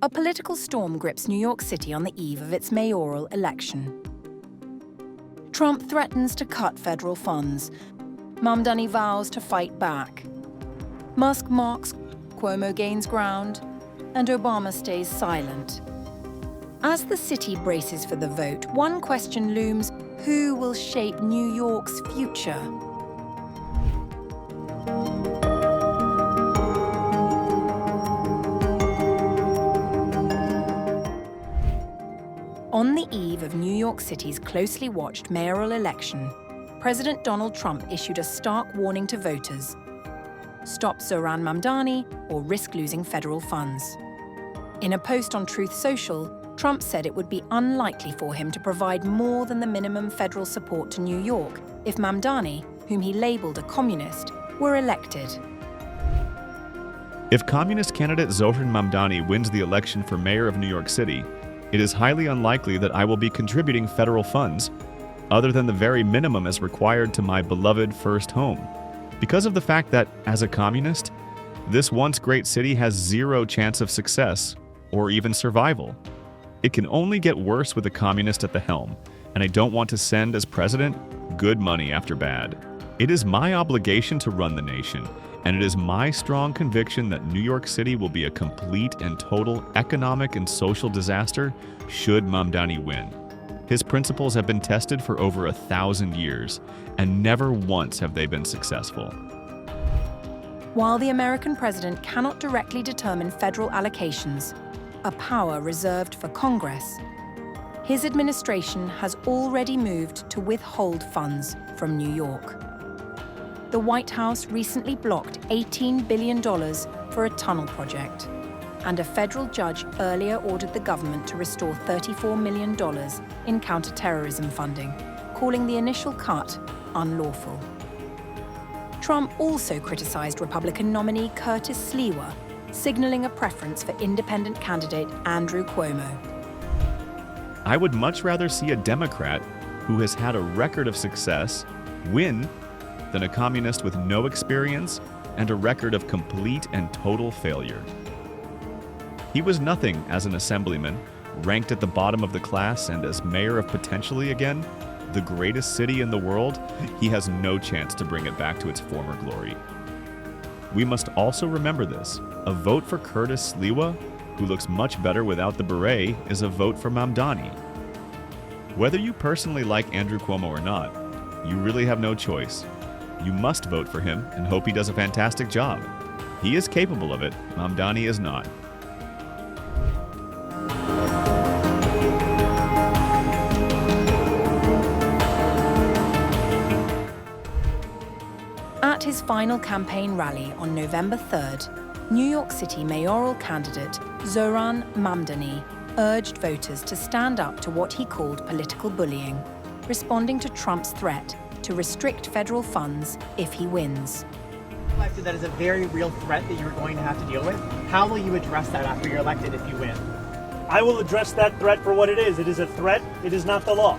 A political storm grips New York City on the eve of its mayoral election. Trump threatens to cut federal funds. Mamdani vows to fight back. Musk mocks, Cuomo gains ground, and Obama stays silent. As the city braces for the vote, one question looms: who will shape New York's future? On the eve of New York City's closely watched mayoral election, President Donald Trump issued a stark warning to voters: stop Zohran Mamdani or risk losing federal funds. In a post on Truth Social, Trump said it would be unlikely for him to provide more than the minimum federal support to New York if Mamdani, whom he labeled a communist, were elected. If communist candidate Zohran Mamdani wins the election for mayor of New York City, it is highly unlikely that I will be contributing federal funds, other than the very minimum as required to my beloved first home, because of the fact that, as a communist, this once great city has zero chance of success, or even survival. It can only get worse with a communist at the helm, and I don't want to send, as president, good money after bad. It is my obligation to run the nation, and it is my strong conviction that New York City will be a complete and total economic and social disaster should Mamdani win. His principles have been tested for over 1,000 years, and never once have they been successful. While the American president cannot directly determine federal allocations, a power reserved for Congress, his administration has already moved to withhold funds from New York. The White House recently blocked $18 billion for a tunnel project, and a federal judge earlier ordered the government to restore $34 million in counterterrorism funding, calling the initial cut unlawful. Trump also criticized Republican nominee Curtis Sliwa, signaling a preference for independent candidate Andrew Cuomo. I would much rather see a Democrat who has had a record of success win than a communist with no experience and a record of complete and total failure. He was nothing as an assemblyman, ranked at the bottom of the class, and as mayor of potentially, again, the greatest city in the world, he has no chance to bring it back to its former glory. We must also remember this: a vote for Curtis Sliwa, who looks much better without the beret, is a vote for Mamdani. Whether you personally like Andrew Cuomo or not, you really have no choice. You must vote for him and hope he does a fantastic job. He is capable of it, Mamdani is not. At his final campaign rally on November 3rd, New York City mayoral candidate Zohran Mamdani urged voters to stand up to what he called political bullying, responding to Trump's threat to restrict federal funds if he wins. Elected, that is a very real threat that you're going to have to deal with. How will you address that after you're elected if you win? I will address that threat for what it is. It is a threat. It is not the law.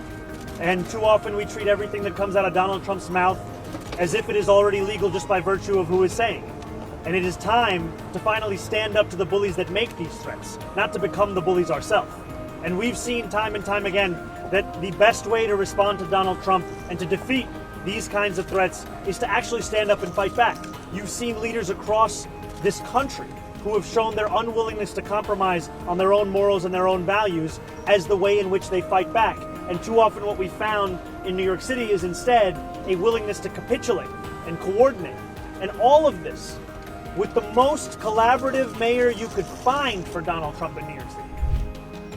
And too often we treat everything that comes out of Donald Trump's mouth as if it is already legal just by virtue of who is saying it. And it is time to finally stand up to the bullies that make these threats, not to become the bullies ourselves. And we've seen time and time again that the best way to respond to Donald Trump and to defeat these kinds of threats is to actually stand up and fight back. You've seen leaders across this country who have shown their unwillingness to compromise on their own morals and their own values as the way in which they fight back. And too often what we found in New York City is instead a willingness to capitulate and coordinate. And all of this with the most collaborative mayor you could find for Donald Trump in New York City.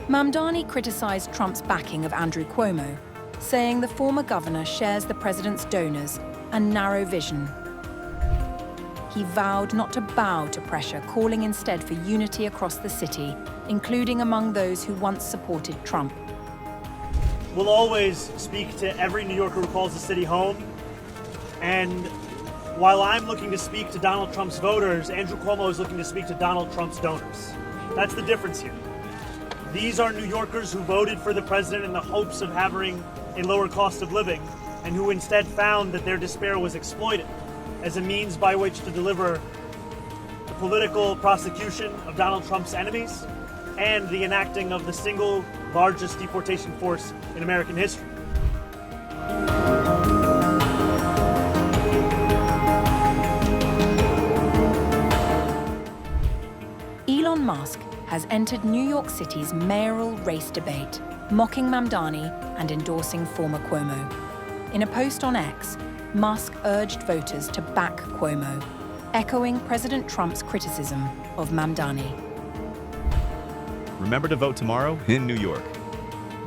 Mamdani criticized Trump's backing of Andrew Cuomo, saying the former governor shares the president's donors and narrow vision. He vowed not to bow to pressure, calling instead for unity across the city, including among those who once supported Trump. We'll always speak to every New Yorker who calls the city home. And while I'm looking to speak to Donald Trump's voters, Andrew Cuomo is looking to speak to Donald Trump's donors. That's the difference here. These are New Yorkers who voted for the president in the hopes of having a lower cost of living, and who instead found that their despair was exploited as a means by which to deliver the political prosecution of Donald Trump's enemies and the enacting of the single largest deportation force in American history. Elon Musk has entered New York City's mayoral race debate, mocking Mamdani and endorsing former Cuomo. In a post on X, Musk urged voters to back Cuomo, echoing President Trump's criticism of Mamdani. Remember to vote tomorrow in New York.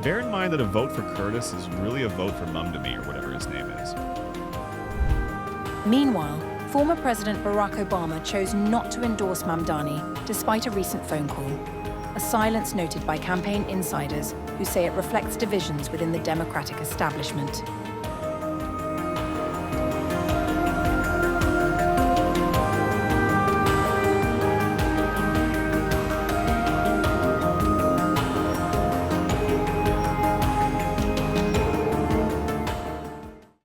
Bear in mind that a vote for Curtis is really a vote for Mamdani or whatever his name is. Meanwhile, former President Barack Obama chose not to endorse Mamdani despite a recent phone call, a silence noted by campaign insiders who say it reflects divisions within the Democratic establishment.